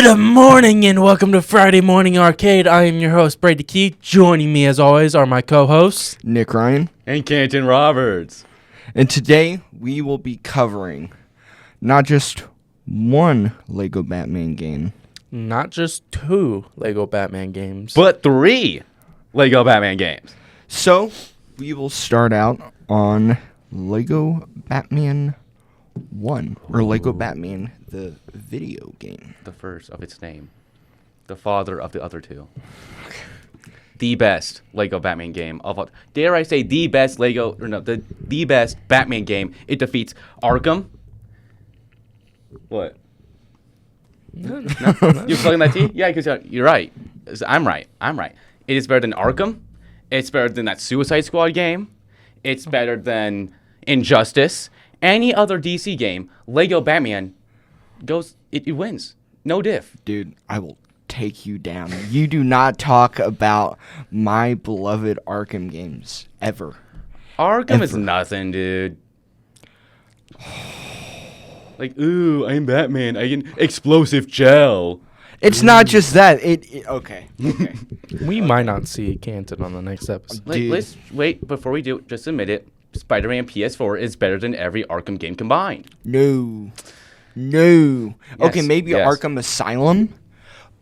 Good morning and welcome to Friday Morning Arcade. I am your host, Brady Keith. Joining me as always are my co-hosts, Nick Ryan. And Canton Roberts. And today we will be covering not just one Lego Batman game, not just 2 Lego Batman games, But 3 Lego Batman games. So we will start out on Lego Batman 1, or Lego Batman the video game. The first of its name. The father of the other two. The best Lego Batman game of all. Dare I say the best the best Batman game. It defeats Arkham. What? No? You plugging that T? Yeah, because you're right. I'm right. It is better than Arkham. It's better than that Suicide Squad game. It's better than Injustice. Any other DC game, Lego Batman it wins. No diff. Dude, I will take you down. You do not talk about my beloved Arkham games ever. Arkham is nothing, dude. Like, ooh, I'm Batman. I can explosive gel. It's not just that. Okay. we might not see Canton on the next episode. Let's wait before we do. Just admit it. Spider-Man PS4 is better than every Arkham game combined. No. Yes, Okay, maybe yes. Arkham Asylum,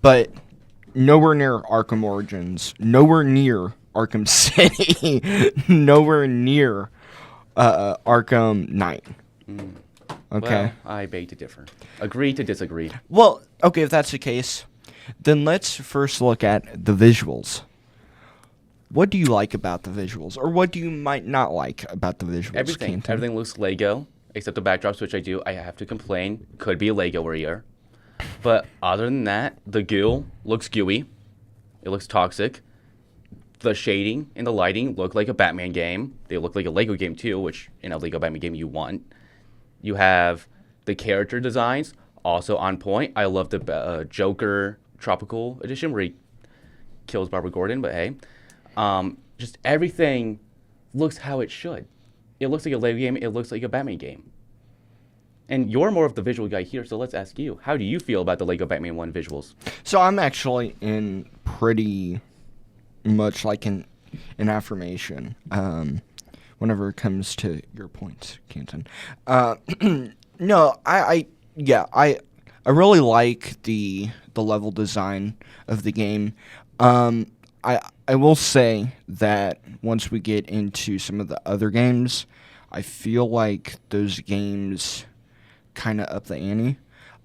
but nowhere near Arkham Origins. Nowhere near Arkham City. Nowhere near Arkham Knight. Okay. Well, I beg to differ. Agree to disagree. Well, okay, if that's the case, then let's first look at the visuals. What do you like about the visuals? Or what do you might not like about the visuals, Everything. Canton? Everything looks Lego, except the backdrops, which I have to complain. Could be a Lego-ier. But other than that, the goo looks gooey. It looks toxic. The shading and the lighting look like a Batman game. They look like a Lego game, too, which in a Lego Batman game you want. You have the character designs, also on point. I love the Joker Tropical Edition, where he kills Barbara Gordon, but hey. Just everything looks how it should. It looks like a Lego game. It looks like a Batman game. And you're more of the visual guy here, so let's ask you. How do you feel about the Lego Batman 1 visuals? So I'm actually in pretty much like an affirmation whenever it comes to your points, Canton. No, I really like the level design of the game. I will say that once we get into some of the other games, I feel like those games kind of up the ante.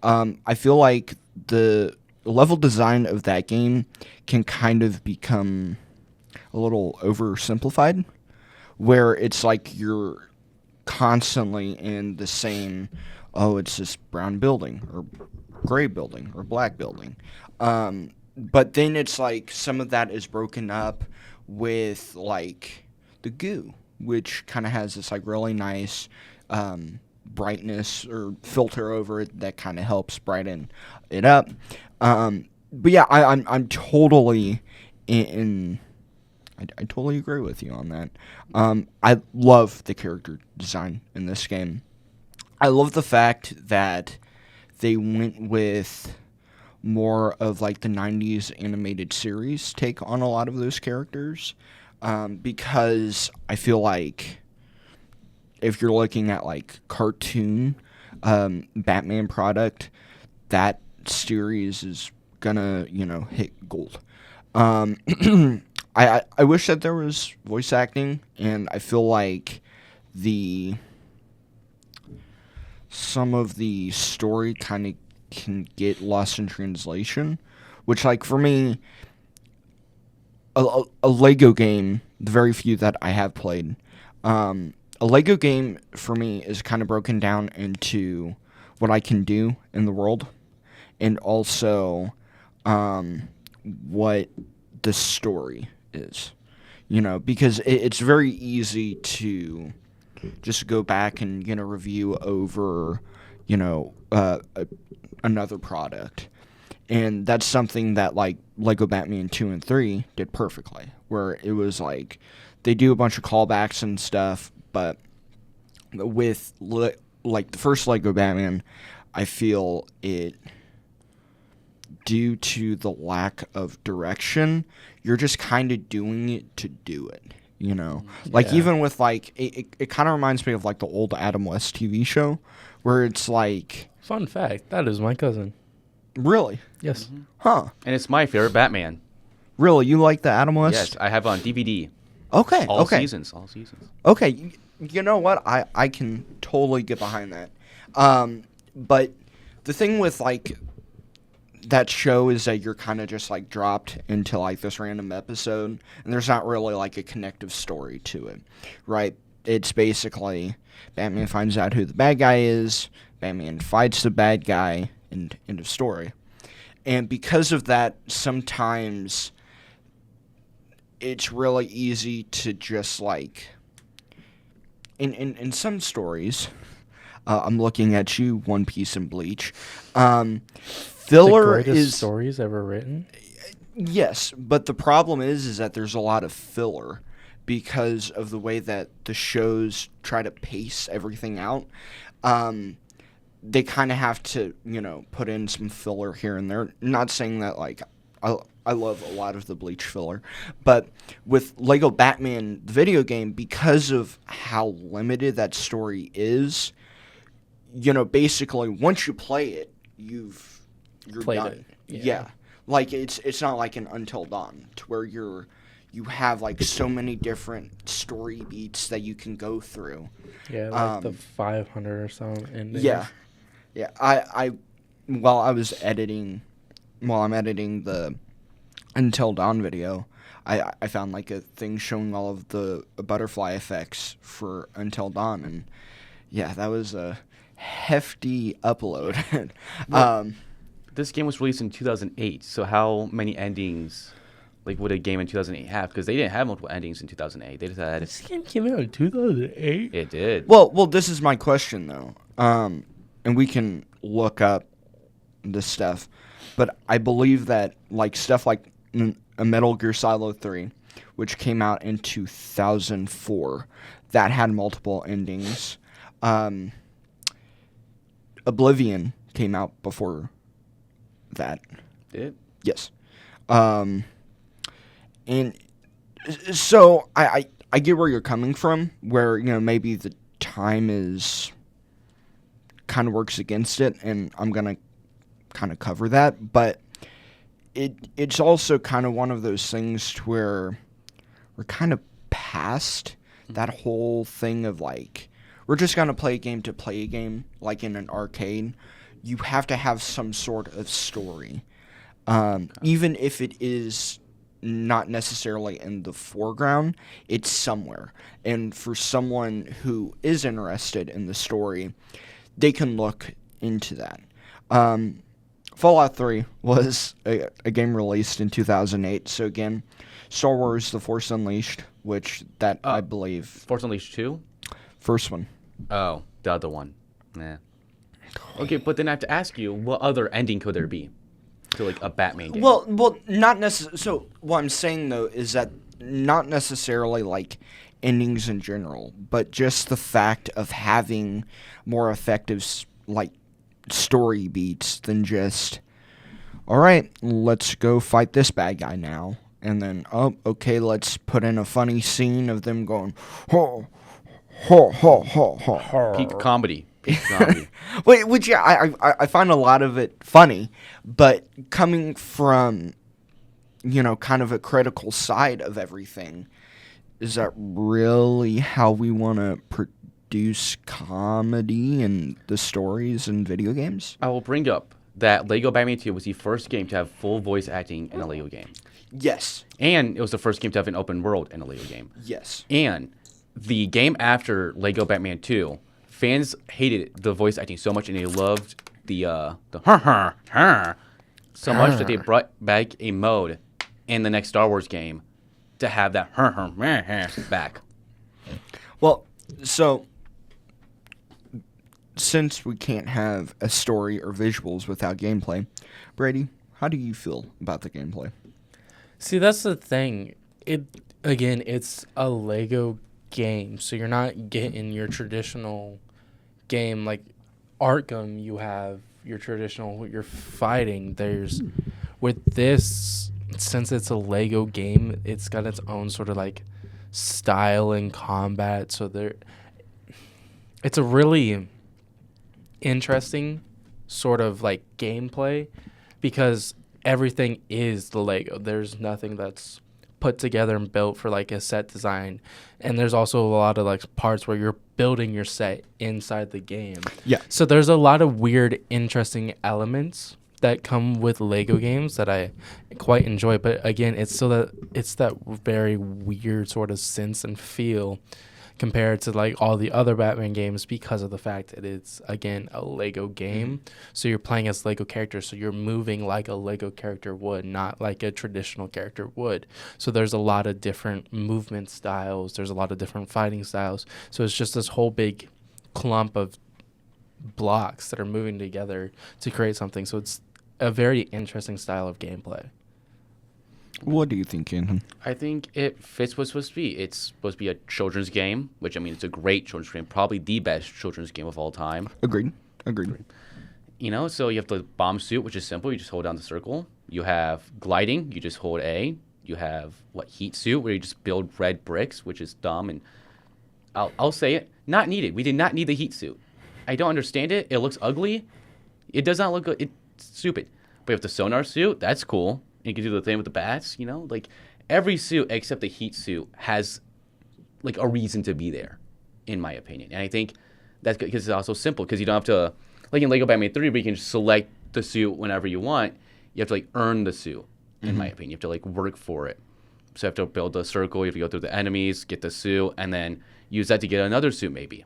I feel like the level design of that game can kind of become a little oversimplified, where it's like you're constantly in the same, it's this brown building or gray building or black building. But then it's like some of that is broken up with like the goo, which kind of has this like really nice brightness or filter over it that kind of helps brighten it up. But yeah, I'm totally I totally agree with you on that. I love the character design in this game. I love the fact that they went with more of like the 90s animated series take on a lot of those characters, because I feel like if you're looking at like cartoon Batman product, that series is gonna hit gold. I wish that there was voice acting, and I feel like some of the story kind of can get lost in translation, which like for me, a Lego game, the very few that I have played, a Lego game for me is kind of broken down into what I can do in the world, and also what the story is, because it's very easy to just go back and review over another product, and that's something that like Lego Batman 2 and 3 did perfectly, where it was like they do a bunch of callbacks and stuff, but with like the first Lego Batman, I feel due to the lack of direction. You're just kind of doing it to do it, you know? Like, Yeah. even with, like, it kind of reminds me of, like, the old Adam West TV show, where it's like, Fun fact, that is my cousin. really? Yes. Huh. And it's my favorite Batman. Really? You like the Adam West? Yes, I have on DVD. Okay, All okay. seasons. All seasons. Okay, you know what? I can totally get behind that. But the thing with, like, that show is that you're kind of just, like, dropped into, like, this random episode, and there's not really, like, a connective story to it, right? It's basically Batman finds out who the bad guy is, Batman fights the bad guy, and end of story. And because of that, sometimes it's really easy to just, like, in some stories, I'm looking at you, One Piece and Bleach, The filler greatest is... stories ever written. Yes, but the problem is that there's a lot of filler because of the way that the shows try to pace everything out. They kind of have to, you know, put in some filler here and there. Not saying that, like, I love a lot of the Bleach filler, but with Lego Batman, the video game, because of how limited that story is, you know, basically once you play it, you're Played done. it, Yeah. yeah. Like it's not like an Until Dawn to where you have like so many different story beats that you can go through. Yeah, like the 500 or so endings. Yeah. Yeah. While I'm editing the Until Dawn video, I found like a thing showing all of the butterfly effects for Until Dawn, and yeah, that was a hefty upload. This game was released in 2008. So how many endings, like, would a game in 2008 have? Because they didn't have multiple endings in 2008. They just had. This game came out in 2008. It did. Well, this is my question though, and we can look up this stuff, but I believe that like stuff like a Metal Gear Solid 3, which came out in 2004, that had multiple endings. Oblivion came out before that. Did. Yes. And so I get where you're coming from, where, you know, maybe the time is kind of works against it, and I'm going to kind of cover that, but it's also kind of one of those things to where we're kind of past that whole thing of like, we're just going to play a game to play a game, like in an arcade. You have to have some sort of story. Even if it is not necessarily in the foreground, it's somewhere. And for someone who is interested in the story, they can look into that. Fallout 3 was a game released in 2008. So again, Star Wars The Force Unleashed, which that I believe... Force Unleashed 2? First one. Oh, the other one. Nah. Okay, but then I have to ask you, what other ending could there be to like a Batman game? Well, not necessarily. So what I'm saying though is that not necessarily like endings in general, but just the fact of having more effective like story beats than just, all right, let's go fight this bad guy now, and then okay, let's put in a funny scene of them going ho ho ho ho ho. Peak comedy. Peak comedy. Which yeah, I find a lot of it funny, but coming from, you know, kind of a critical side of everything, is that really how we want to produce comedy and the stories in video games? I will bring up that Lego Batman 2 was the first game to have full voice acting in a Lego game. Yes. And it was the first game to have an open world in a Lego game. Yes. And the game after Lego Batman 2, fans hated the voice acting so much, and they loved the so much that they brought back a mode in the next Star Wars game to have that back. Well, so since we can't have a story or visuals without gameplay, Brady, how do you feel about the gameplay? See, that's the thing. It's a Lego game, so you're not getting your traditional game like Arkham. You have your traditional, you're fighting. There's with this, since it's a Lego game, it's got its own sort of like style and combat. So it's a really interesting sort of like gameplay because everything is the Lego. There's nothing that's put together and built for like a set design, and there's also a lot of like parts where you're building your set inside the game. Yeah. So there's a lot of weird, interesting elements that come with Lego games that I quite enjoy. But again, it's that very weird sort of sense and feel compared to like all the other Batman games because of the fact that it's again a Lego game. So you're playing as Lego characters, so you're moving like a Lego character would, not like a traditional character would. So there's a lot of different movement styles, there's a lot of different fighting styles. So it's just this whole big clump of blocks that are moving together to create something. So it's a very interesting style of gameplay. What do you think, Anton? I think it fits what's supposed to be. It's supposed to be a children's game, which, I mean, it's a great children's game, probably the best children's game of all time. Agreed. You know, so you have the bomb suit, which is simple. You just hold down the circle. You have gliding. You just hold A. You have, heat suit, where you just build red bricks, which is dumb. And I'll say it, not needed. We did not need the heat suit. I don't understand it. It looks ugly. It does not look good. It's stupid. But you have the sonar suit. That's cool. You can do the thing with the bats, you know? Like, every suit except the heat suit has, like, a reason to be there, in my opinion. And I think that's good because it's also simple because you don't have to, like in Lego Batman 3, where you can just select the suit whenever you want. You have to, like, earn the suit, in my opinion. You have to, like, work for it. So you have to build a circle. You have to go through the enemies, get the suit, and then use that to get another suit, maybe.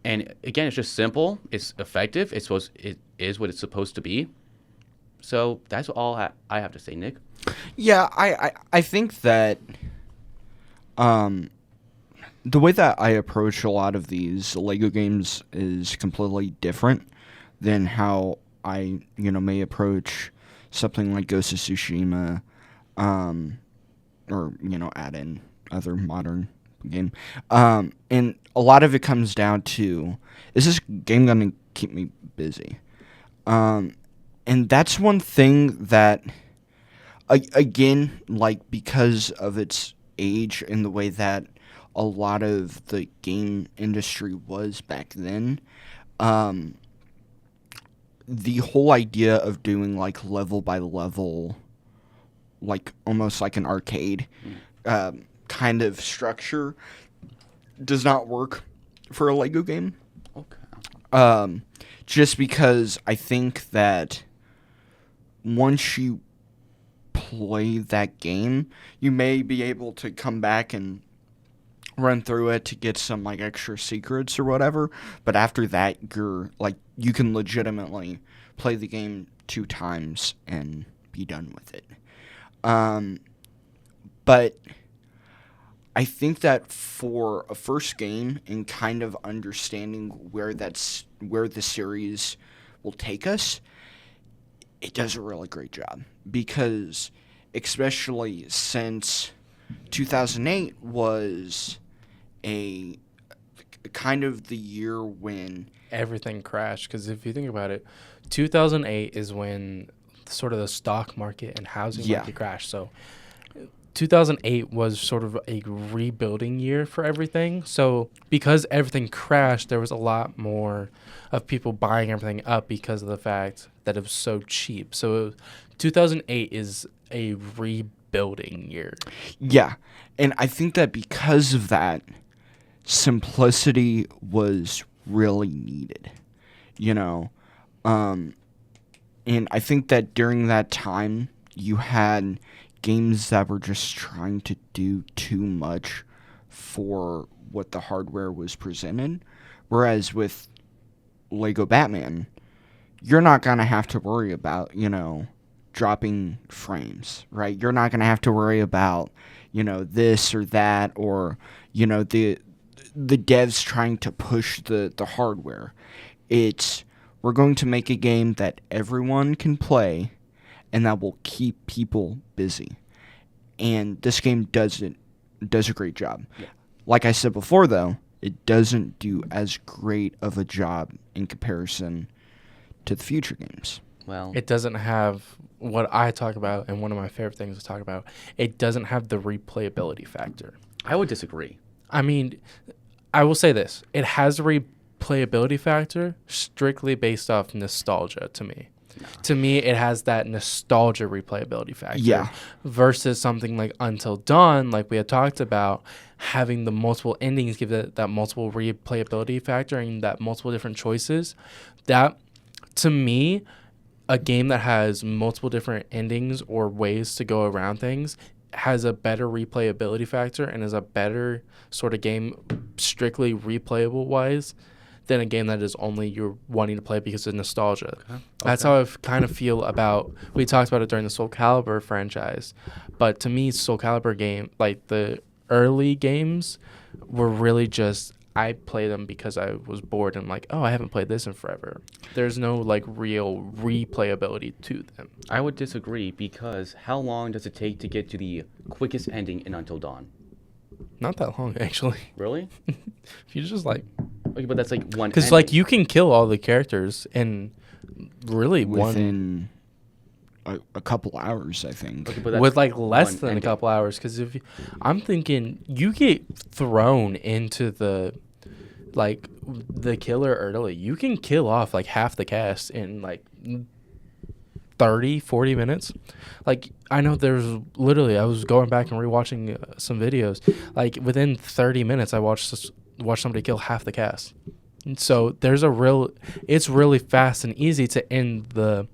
And, again, it's just simple. It's effective. It is what it's supposed to be. So that's all I have to say, Nick. Yeah, I think that the way that I approach a lot of these Lego games is completely different than how I, may approach something like Ghost of Tsushima, or, add in other modern game. And a lot of it comes down to, is this game going to keep me busy? And that's one thing that, again, like, because of its age and the way that a lot of the game industry was back then, the whole idea of doing, like, level by level, like, almost like an arcade kind of structure does not work for a Lego game. Okay. Just because I think that once you play that game, you may be able to come back and run through it to get some, like, extra secrets or whatever. But after that, you can legitimately play the game 2 times and be done with it. But I think that for a first game and kind of understanding where the series will take us, it does a really great job. Because especially since 2008 was a kind of the year when Everything crashed, because if you think about it, 2008 is when sort of the stock market and housing market crashed. So 2008 was sort of a rebuilding year for everything. So because everything crashed, there was a lot more of people buying everything up because of the fact that it was so cheap. So 2008 is a rebuilding year. Yeah. And I think that because of that, simplicity was really needed, and I think that during that time, you had games that were just trying to do too much for what the hardware was presented. Whereas with Lego Batman, you're not going to have to worry about, dropping frames, right? You're not going to have to worry about, this or that, or, the devs trying to push the hardware. We're going to make a game that everyone can play and that will keep people busy. And this game does a great job. Yeah. Like I said before, though, it doesn't do as great of a job in comparison to the future games. Well, It doesn't have what I talk about and one of my favorite things to talk about, it doesn't have the replayability factor. I would disagree. I mean, I will say this. It has a replayability factor strictly based off nostalgia to me. No. To me, it has that nostalgia replayability factor. Yeah. Versus something like Until Dawn, like we had talked about, having the multiple endings give it that multiple replayability factor and that multiple different choices. That, to me, a game that has multiple different endings or ways to go around things has a better replayability factor and is a better sort of game strictly replayable wise than a game that is only you're wanting to play because of nostalgia. Okay. That's how I kind of feel about, we talked about it during the Soul Calibur franchise, but to me, Soul Calibur game, like the early games were really just, I play them because I was bored and like, oh, I haven't played this in forever. There's no like real replayability to them. I would disagree because how long does it take to get to the quickest ending in Until Dawn? Not that long, actually. Really? If you just like... Okay, but that's like one because like you can kill all the characters in really within a couple hours, I think. Okay, with like less than a couple hours. Because if I'm thinking you get thrown into the like the killer early, you can kill off like half the cast in like 30-40 minutes. Like I know there's literally, I was going back and rewatching some videos, like within 30 minutes I watched somebody kill half the cast. And so there's it's really fast and easy to end the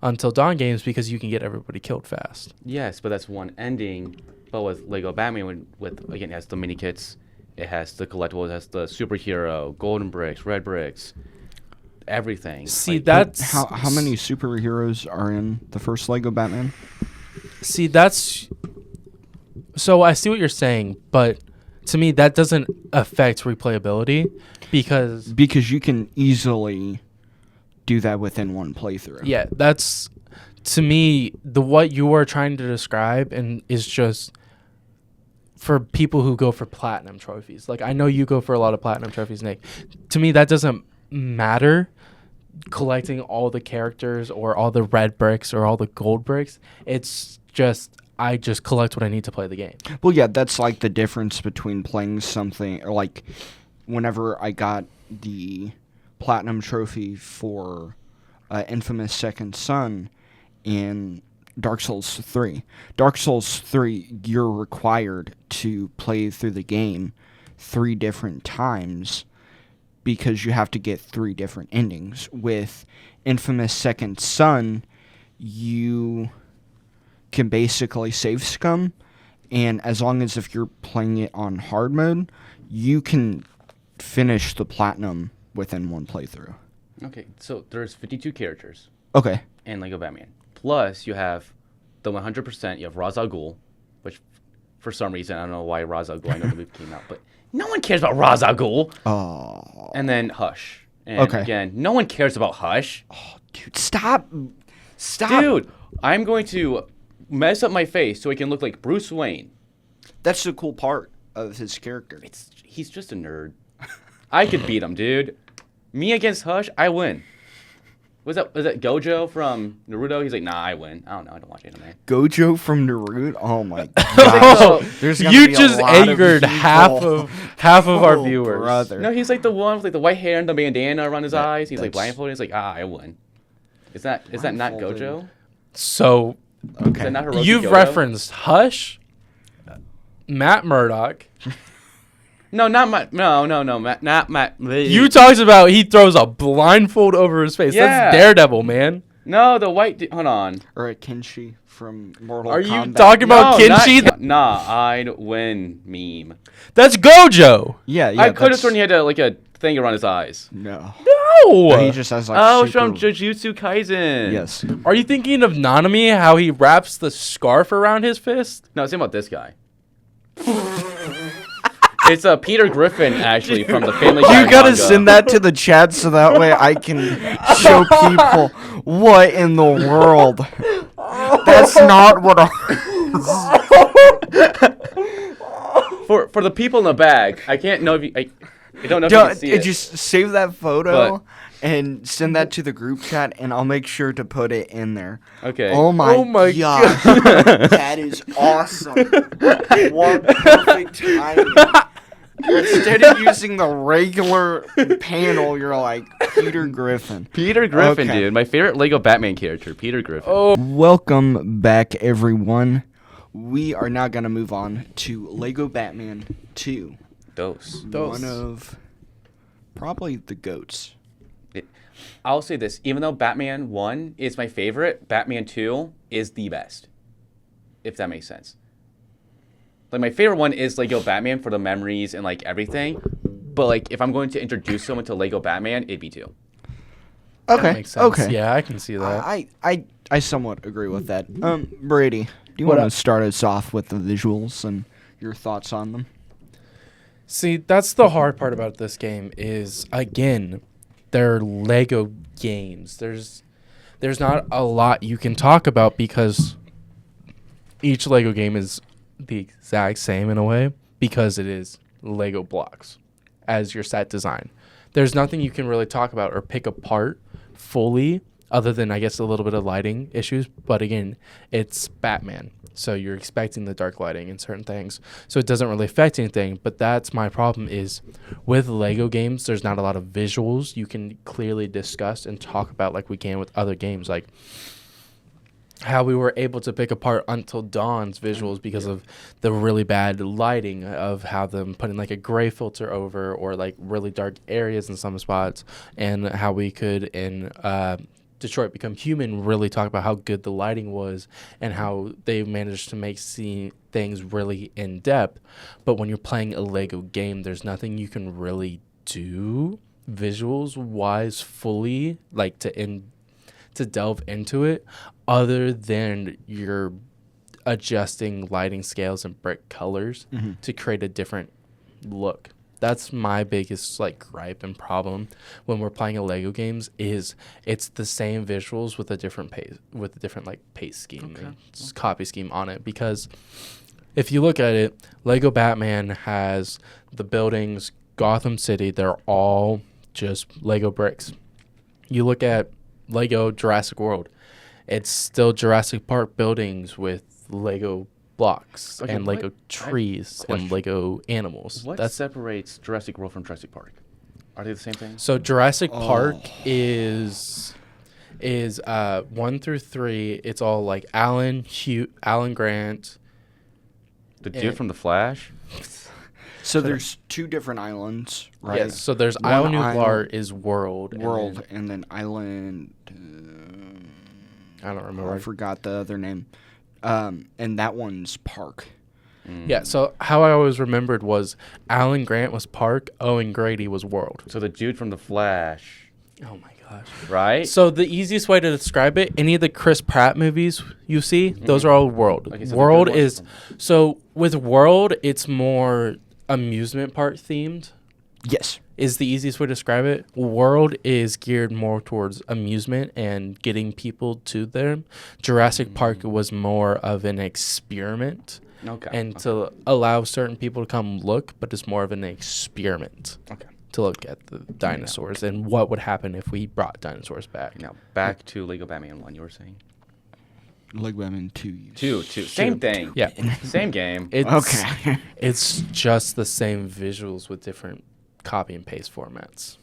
Until Dawn games because you can get everybody killed fast. Yes, but that's one ending. But with Lego Batman, with again, it has the mini kits, it has the collectibles, it has the superhero, golden bricks, red bricks, everything. See, like, that's how many superheroes are in the first Lego Batman? See, that's so I see what you're saying, but to me that doesn't affect replayability because you can easily do that within one playthrough. Yeah, that's to me what you are trying to describe and is just for people who go for platinum trophies. Like I know you go for a lot of platinum trophies, Nick. To me that doesn't matter, collecting all the characters or all the red bricks or all the gold bricks. It's just I just collect what I need to play the game. Well, yeah, that's like the difference between playing something, or like whenever I got the platinum trophy for Infamous Second Son in Dark Souls 3. Dark Souls 3, you're required to play through the game 3 different times because you have to get 3 different endings. With Infamous Second Son, you can basically save scum, and as long as if you're playing it on hard mode, you can finish the platinum within one playthrough. Okay, so there's 52 characters. Okay. In Lego Batman. Plus, you have the 100%, you have Ra's al Ghul, which for some reason, I don't know why Ra's al Ghul, I know the movie came out, but no one cares about Ra's al Ghul. Oh. And then Hush. And okay. Again, no one cares about Hush. Oh, dude, stop. Dude, I'm going to mess up my face so he can look like Bruce Wayne. That's the cool part of his character. He's just a nerd. I could beat him, dude. Me against Hush, I win. Was that Gojo from Naruto? He's like, nah, I win. I don't know. I don't watch anime. Gojo from Naruto? Oh my god. You just angered half of our viewers. Brother. No, he's like the one with like the white hair and the bandana around his eyes. He's like blindfolded. He's like, I win. Is that not Gojo? So okay. Is that not Hiroki you've Goto? referenced Hush, Matt Murdock. No, not Matt. No, not Matt. You talked about he throws a blindfold over his face. Yeah. That's Daredevil, man. No, the white. Hold on. Or a Kenshi from Mortal Kombat. Are you talking about Kenshi? Nah, I'd win meme. That's Gojo. Yeah. I could have sworn he had like a thing around his eyes. No. No. He just has like. Oh, from Jujutsu Kaisen. Yes. Are you thinking of Nanami? How he wraps the scarf around his fist? No, think about this guy. It's Peter Griffin, actually, from the Family Guy You gotta manga. send that to the chat so that way I can show people what in the world. That's not what For the people in the back, I can't know if you... I don't know if you can see it. Just save that photo and send that to the group chat, and I'll make sure to put it in there. Okay. Oh my gosh. That is awesome. What perfect timing. Instead of using the regular panel, you're like Peter Griffin. Peter Griffin, Okay. dude. My favorite Lego Batman character, Peter Griffin. Welcome back, everyone. We are now going to move on to Lego Batman 2. Those. One of probably the GOATs. I'll say this. Even though Batman 1 is my favorite, Batman 2 is the best. If that makes sense. Like, my favorite one is Lego Batman for the memories and, like, everything. But, like, if I'm going to introduce someone to Lego Batman, it'd be 2. Okay. That makes sense. Okay. Yeah, I can see that. I somewhat agree with that. Brady, do you What want up? to start us off with the visuals and your thoughts on them? See, that's the hard part about this game is, again, they're Lego games. There's not a lot you can talk about because each Lego game is the exact same in a way because it is Lego blocks as your set design. There's nothing you can really talk about or pick apart fully other than, I guess, a little bit of lighting issues. But again, it's Batman. So you're expecting the dark lighting and certain things. So it doesn't really affect anything. But that's my problem is with Lego games, there's not a lot of visuals you can clearly discuss and talk about like we can with other games. Like how we were able to pick apart Until Dawn's visuals because of the really bad lighting of how them putting like a gray filter over or like really dark areas in some spots, and how we could in Detroit Become Human really talk about how good the lighting was and how they managed to make seeing things really in depth. But when you're playing a Lego game, there's nothing you can really do visuals wise fully like to delve into it other than you're adjusting lighting scales and brick colors to create a different look. That's my biggest like gripe and problem when we're playing a Lego games is it's the same visuals with a different pace, with a different like pace scheme and copy scheme on it. Because if you look at it, Lego Batman has the buildings, Gotham City, they're all just Lego bricks. You look at Lego Jurassic World, it's still Jurassic Park buildings with Lego blocks Okay, and what- Lego I have trees a and question. Lego animals. What That's separates Jurassic World from Jurassic Park? Are they the same thing? so Jurassic Park is 1 through 3. It's all like Alan Grant. The dude and- from The Flash? So there's two different islands, right? Yes. So there's One Isle Nublar island- is World. And then Island. I don't I remember. forgot the other name. And that one's Park. Yeah. So how I always remembered was Alan Grant was Park. Owen Grady was World. So the dude from The Flash, Oh my gosh. right? So the easiest way to describe it, any of the Chris Pratt movies you see, those are all World. Okay, so the World good ones is from- so with World, it's more amusement park themed. Yes. Is the easiest way to describe it. World is geared more towards amusement and getting people to them. Jurassic Park was more of an experiment Okay. and to allow certain people to come look, but it's more of an experiment Okay. to look at the dinosaurs and what would happen if we brought dinosaurs back. Now, back to Lego Batman 1, you were saying? Lego Batman 2. Two. Same thing. Yeah. Same game. It's, Okay. It's just the same visuals with different copy and paste formats.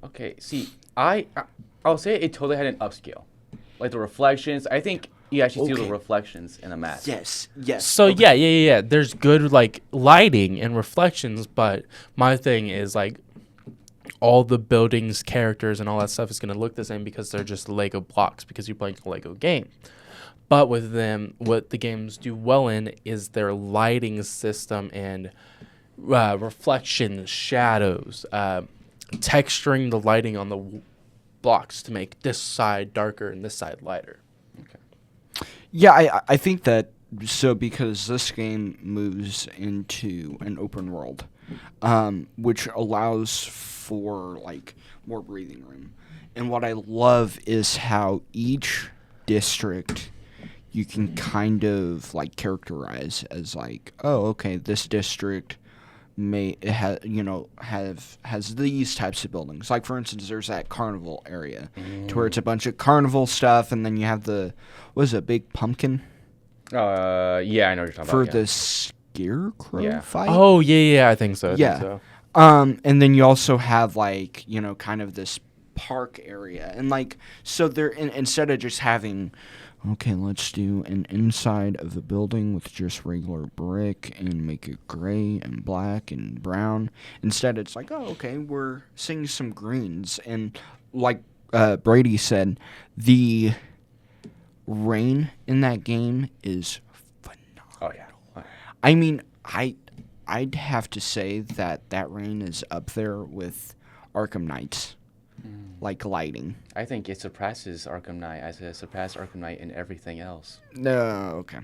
Okay, see, I'll say it totally had an upscale. Like the reflections, I think you actually see Okay. the reflections in the map. Yes. Yes. So okay. yeah. There's good like lighting and reflections, but my thing is like all the buildings, characters, and all that stuff is gonna look the same because they're just Lego blocks because you're playing a Lego game. But with them, what the games do well in is their lighting system and reflections, shadows, texturing the lighting on the blocks to make this side darker and this side lighter. Yeah, I think that so because this game moves into an open world, which allows for like more breathing room. And what I love is how each district you can kind of like characterize as like, oh, okay, this district has these types of buildings. Like, for instance, there's that carnival area to where it's a bunch of carnival stuff, and then you have big pumpkin Yeah, I know what you're talking for about. the scarecrow Yeah. fight. Oh yeah, I think so. I think Yeah. so. And then you also have like, kind of this park area. And like, so instead of just having, okay, let's do an inside of a building with just regular brick and make it gray and black and brown. Instead, it's like, oh, okay, we're seeing some greens. And like Brady said, the rain in that game is phenomenal. Oh, yeah. I mean, I'd have to say that rain is up there with Arkham Knight's, like lighting. I think it surpasses Arkham Knight. I said it surpassed Arkham Knight in everything else. No, okay.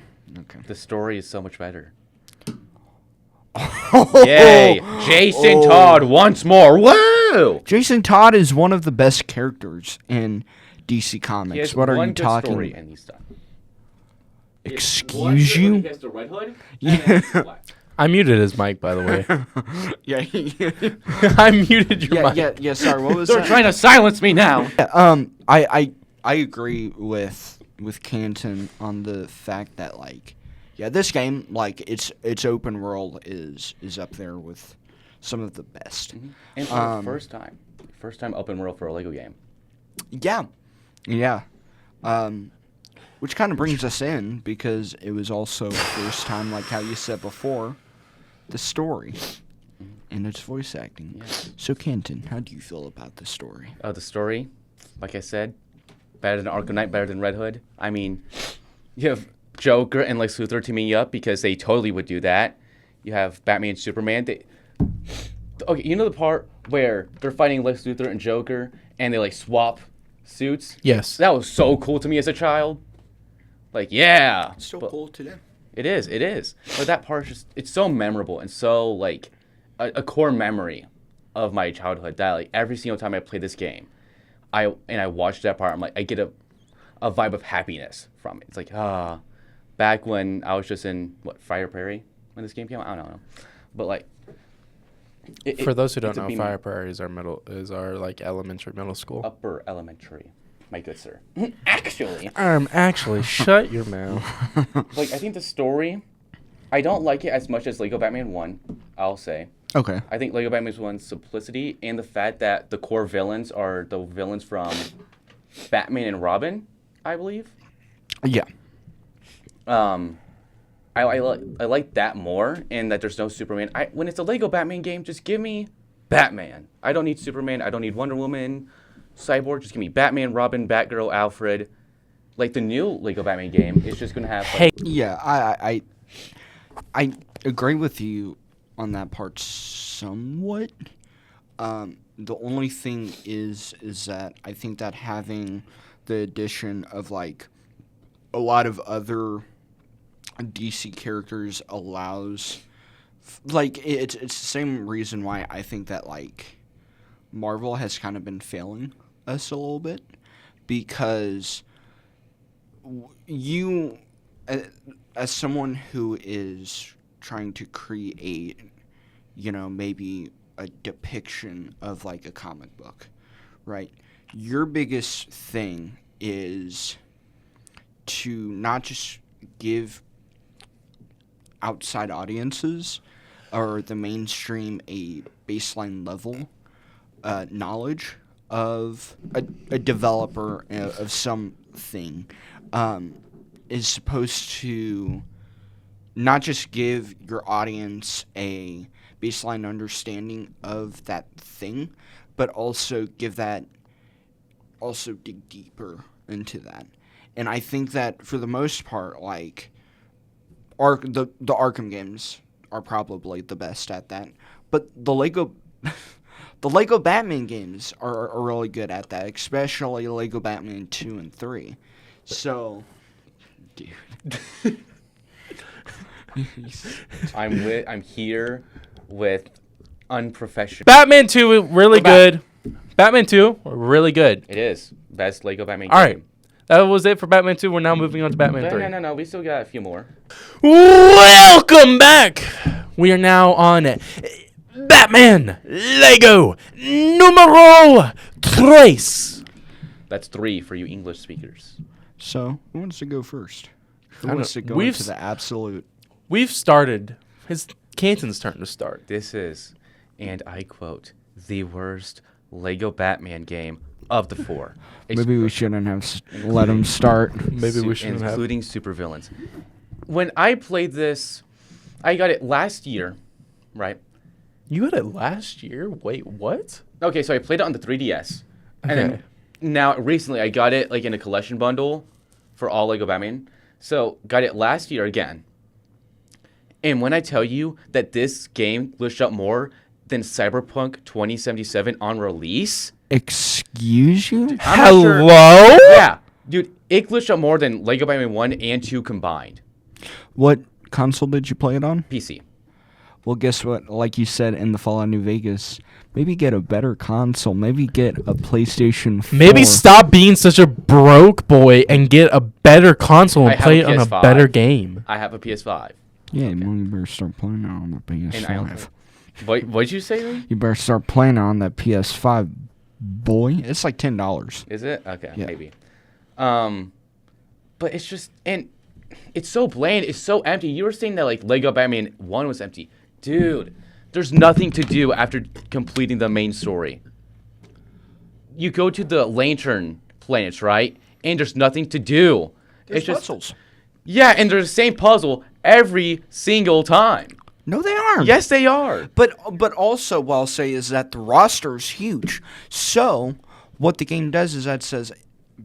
The story is so much better. Yay! Jason Todd once more. Woo! Jason Todd is one of the best characters in DC He Comics. has What are one you good talking? story and he's done. Excuse you? He has the Red Hood. Yeah. I muted his mic, by the way. Yeah. I muted your mic. Yeah. Sorry, what was They're that? trying to silence me now. I agree with Canton on the fact that like, yeah, this game, like its open world is up there with some of the best. And for the first time open world for a Lego game. Yeah. Which kind of brings us in because it was also first time, like how you said before, the story and its voice acting. Yeah. So Canton, how do you feel about the story? The story, like I said, better than Arkham Knight, better than Red Hood. I mean, you have Joker and Lex Luthor teaming up because they totally would do that. You have Batman and Superman. Okay, you know the part where they're fighting Lex Luthor and Joker and they like swap suits? Yes. That was so cool to me as a child. Like, yeah. Still But cool today. It is. But that part it's so memorable and so like a core memory of my childhood that like every single time I play this game, I watch that part, I'm like, I get a vibe of happiness from it. It's like, back when I was just in Fire Prairie when this game came out, I don't know. But like For those who don't it's a know, beam- Fire Prairie is our like elementary middle school. upper elementary, my good sir. Actually, Actually, shut your mouth. like I think the story, I don't like it as much as Lego Batman 1, I'll say. Okay. I think Lego Batman 1's simplicity and the fact that the core villains are the villains from Batman and Robin, I believe. Yeah. I like that more, and that there's no Superman. When it's a Lego Batman game, just give me Batman. I don't need Superman. I don't need Wonder Woman, Cyborg. Just give me Batman, Robin, Batgirl, Alfred. Like the new Lego Batman game is just gonna have. Like, Yeah, I agree with you on that part somewhat. The only thing is that I think that having the addition of like a lot of other DC characters allows, like, it's the same reason why I think that like Marvel has kind of been failing us a little bit, because you, as someone who is trying to create, maybe a depiction of like a comic book, right? Your biggest thing is to not just give outside audiences or the mainstream a baseline level knowledge of a developer of something, is supposed to not just give your audience a baseline understanding of that thing, but also dig deeper into that. And I think that for the most part, like, the Arkham games are probably the best at that. But the Lego Batman games are really good at that, especially Lego Batman 2 and 3. So, dude. I'm here with unprofessional. Batman 2, really We're back. good. Batman 2, really good. It is best Lego Batman All game. right. That was it for Batman 2. We're now moving on to Batman 3. No. We still got a few more. Welcome back. We are now on Batman Lego numero tres. That's 3 for you English speakers. So, who wants to go first? Who I wants to don't- go we've into s- the absolute? We've started. It's Canton's turn to start. This is, and I quote, the worst Lego Batman game of the 4. Maybe we shouldn't have let him start. Maybe we shouldn't have. Including supervillains. When I played this, I got it last year, right? You got it last year? Wait, what? Okay, so I played it on the 3DS. And Okay. then now recently I got it like in a collection bundle for all Lego Batman. So got it last year again. And when I tell you that this game glitched out more than Cyberpunk 2077 on release, Excuse you? I'm not sure- Hello? yeah, dude, it glitched out more than Lego Batman 1 and 2 combined. What console did you play it on? PC. Well, guess what? Like you said in the Fallout New Vegas, maybe get a better console. Maybe get a PlayStation 4. Maybe stop being such a broke boy and get a better console I and have play a it on a PS5. better game. I have a PS5. Yeah, well, you better start playing it on the And I PS5. also, what'd you say, Lee? You better start playing it on that PS5, boy. It's like $10. Is it? Okay, Yeah. maybe. But it's just, and it's so bland. It's so empty. You were saying that like Lego Batman 1 was empty. Dude, there's nothing to do after completing the main story. You go to the Lantern planets, right? And there's nothing to do. It's just puzzles. Yeah, and they're the same puzzle every single time. No, they aren't. Yes, they are. But also what I'll say is that the roster is huge. So what the game does is that says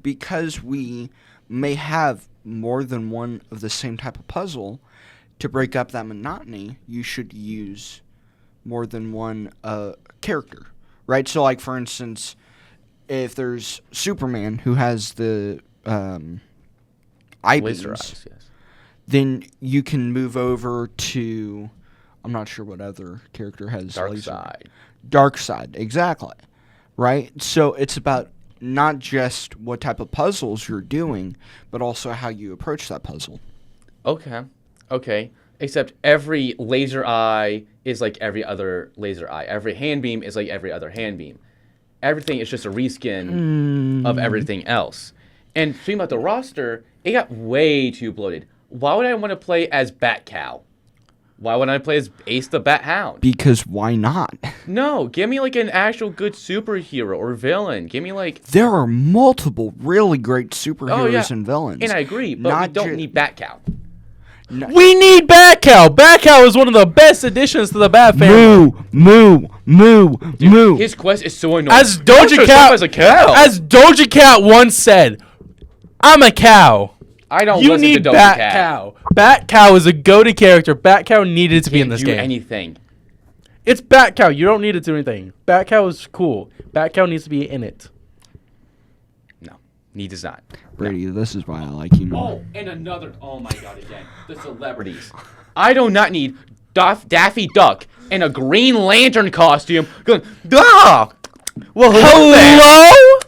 because we may have more than one of the same type of puzzle, to break up that monotony, you should use more than one character, right? So like for instance, if there's Superman who has the eye beams, Laser eyes, yes. then you can move over to, I'm not sure what other character has Dark laser. side. Dark side, exactly. Right? So it's about not just what type of puzzles you're doing, but also how you approach that puzzle. Okay. Except every laser eye is like every other laser eye. Every hand beam is like every other hand beam. Everything is just a reskin of everything else. And speaking about the roster, it got way too bloated. Why would I want to play as Bat-Cow? Why would I play as Ace the Bat-Hound? Because why not? No, give me like an actual good superhero or villain. Give me like... There are multiple really great superheroes Oh, yeah. and villains. And I agree, but Not we don't ju- need Bat-Cow. We need Bat-Cow. Bat-Cow is one of the best additions to the Bat family. Moo. His quest is so annoying. As I'm Doja dressed Cat, up as a cow. as Doja Cat once said, "I'm a cow." I don't You listen need to Doja Bat Cat. Cow. Bat Cow is a go-to character. Bat Cow needed to be in Can't this do game. anything. It's Bat Cow. You don't need it to do anything. Bat Cow is cool. Bat Cow needs to be in it. No, he does not. Brady, this is why I like you more. Oh, and another. Oh my god, again. The celebrities. I do not need Daffy Duck in a Green Lantern costume going, ah! Well, Hello?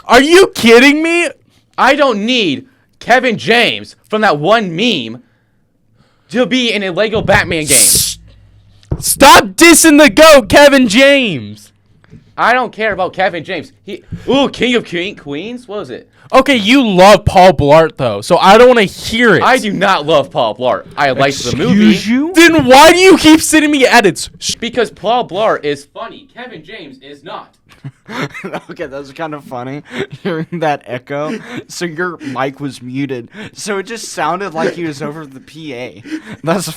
Are you kidding me? I don't need Kevin James from that one meme to be in a Lego Batman game. Stop dissing the GOAT, Kevin James. I don't care about Kevin James. King of Queens? What was it? Okay, you love Paul Blart, though, so I don't want to hear it. I do not love Paul Blart. I liked the movie. Excuse you? Then why do you keep sending me edits? Because Paul Blart is funny. Kevin James is not. Okay, that was kind of funny, hearing that echo. So your mic was muted, so it just sounded like he was over the PA. That's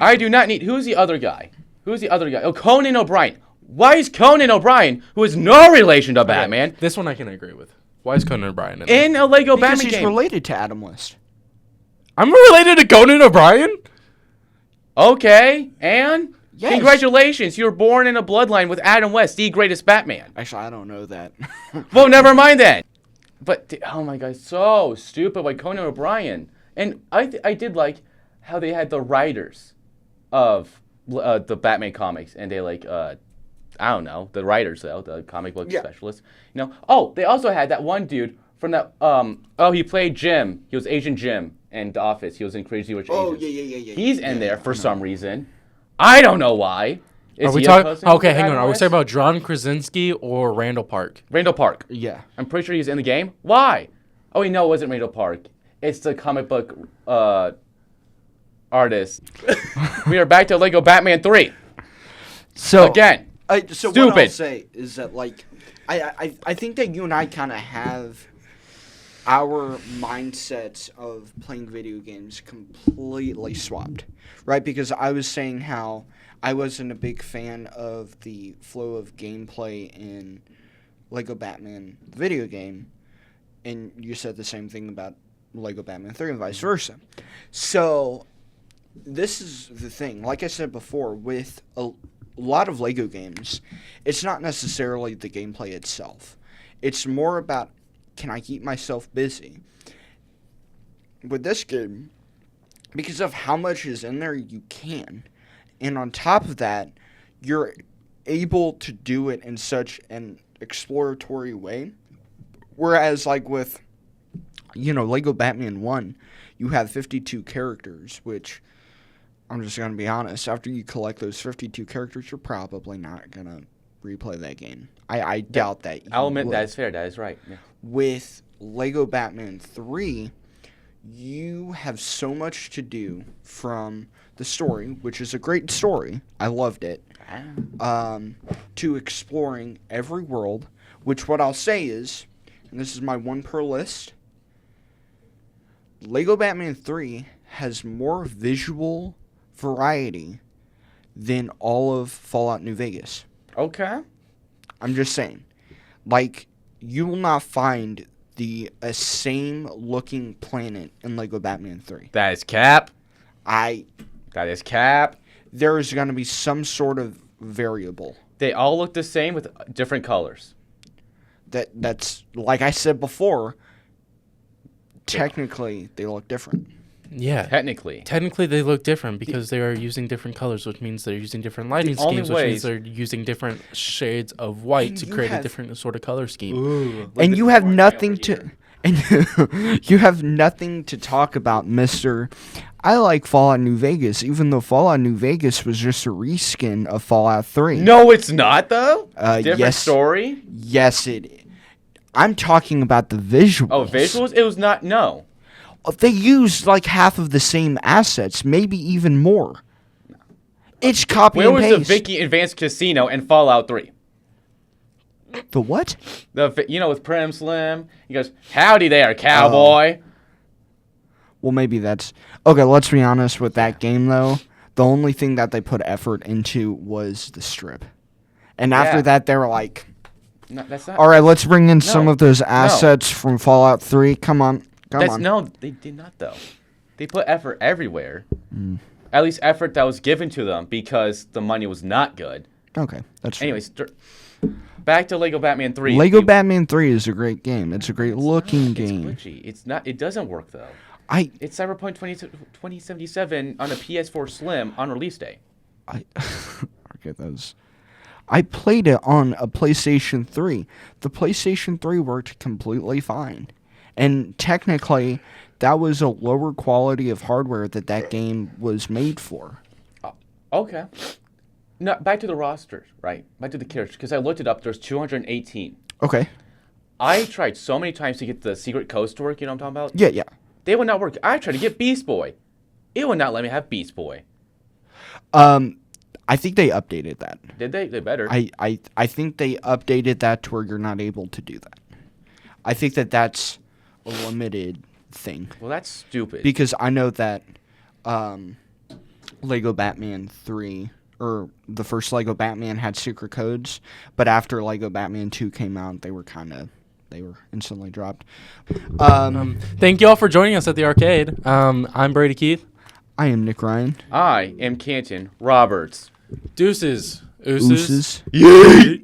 I do not need. Who's the other guy? Oh, Conan O'Brien. Why is Conan O'Brien, who is no relation to Batman, This one I can agree with. Why is Conan O'Brien in it? in a Lego because Batman he's game? related to Adam West. I'm related to Conan O'Brien? Okay, and Yes. congratulations, you were born in a bloodline with Adam West, the greatest Batman. Actually, I don't know that. Well, never mind then. But oh my god, so stupid by Conan O'Brien. And I did like how they had the writers of the Batman comics, and they like I don't know, the writers though, the comic book specialists. You know, oh, they also had that one dude from that he played Jim. He was Agent Jim in The Office. He was in Crazy Rich Asians. yeah. He's in there for some reason. I don't know why. Is Are we he a talking? cousin Okay, to hang on. Adam Are we West? talking about John Krasinski or Randall Park? Randall Park? Yeah. I'm pretty sure he's in the game. Why? Oh, wait, no, it wasn't Randall Park. It's the comic book artist. We are back to Lego Batman 3 So again. So what I'll Stupid. say is that like, I think that you and I kind of have our mindsets of playing video games completely swapped, right? Because I was saying how I wasn't a big fan of the flow of gameplay in Lego Batman the video game, and you said the same thing about Lego Batman 3 and vice versa. So this is the thing. Like I said before, with a lot of Lego games, it's not necessarily the gameplay itself. It's more about, can I keep myself busy? With this game, because of how much is in there, you can. And on top of that, you're able to do it in such an exploratory way. Whereas, like with, Lego Batman 1, you have 52 characters, which, I'm just going to be honest, after you collect those 52 characters, you're probably not going to replay that game. I doubt that. I'll admit would. that is fair. That is right. Yeah. With Lego Batman 3, you have so much to do from the story, which is a great story. I loved it. To exploring every world, which what I'll say is, and this is my one per list, Lego Batman 3 has more visual variety than all of Fallout New Vegas. Okay. I'm just saying. Like, you will not find the same looking planet in Lego Batman 3. That is cap. That is cap. There is going to be some sort of variable. They all look the same with different colors. That's like I said before, technically they look different. Yeah. Technically, they look different because they are using different colors, which means they're using different lighting schemes, which means they're using different shades of white to create a different sort of color scheme. And you have nothing to... And you have nothing to talk about, Mr. I like Fallout New Vegas, even though Fallout New Vegas was just a reskin of Fallout 3. No, it's not, though. Different yes. story. Yes, I'm talking about the visuals. Oh, visuals? It was not. No. They used like half of the same assets, maybe even more. It's copy Where and was paste. the Vicky Advanced Casino in Fallout 3? The what? With Prim Slim. He goes, "Howdy there, cowboy." Well, maybe that's... Okay, let's be honest with that game, though. The only thing that they put effort into was the strip. And after that, they were like, No, that's not. all right, let's bring in some No. of those assets from Fallout 3. Come on. No, they did not, though. They put effort everywhere. At least effort that was given to them because the money was not good. Okay, that's true. Anyways, back to Lego Batman 3. Lego Batman 3 is a great game. It's a great looking game. It's glitchy. It's not. It doesn't work, though. It's Cyberpunk 2077 on a PS4 Slim on release day. Okay, those. I played it on a PlayStation 3. The PlayStation 3 worked completely fine. And technically, that was a lower quality of hardware that game was made for. Okay. No, back to the roster, right? Back to the characters, because I looked it up. There's 218. Okay. I tried so many times to get the secret codes to work. You know what I'm talking about? Yeah. They would not work. I tried to get Beast Boy. It would not let me have Beast Boy. I think they updated that. Did they? They better. I think they updated that to where you're not able to do that. I think that's a limited thing. Well, that's stupid. Because I know that Lego Batman 3, or the first Lego Batman had secret codes, but after Lego Batman 2 came out, they were instantly dropped. Thank you all for joining us at the arcade. I'm Brady Keith. I am Nick Ryan. I am Canton Roberts. Deuces. Ooses. Yeah.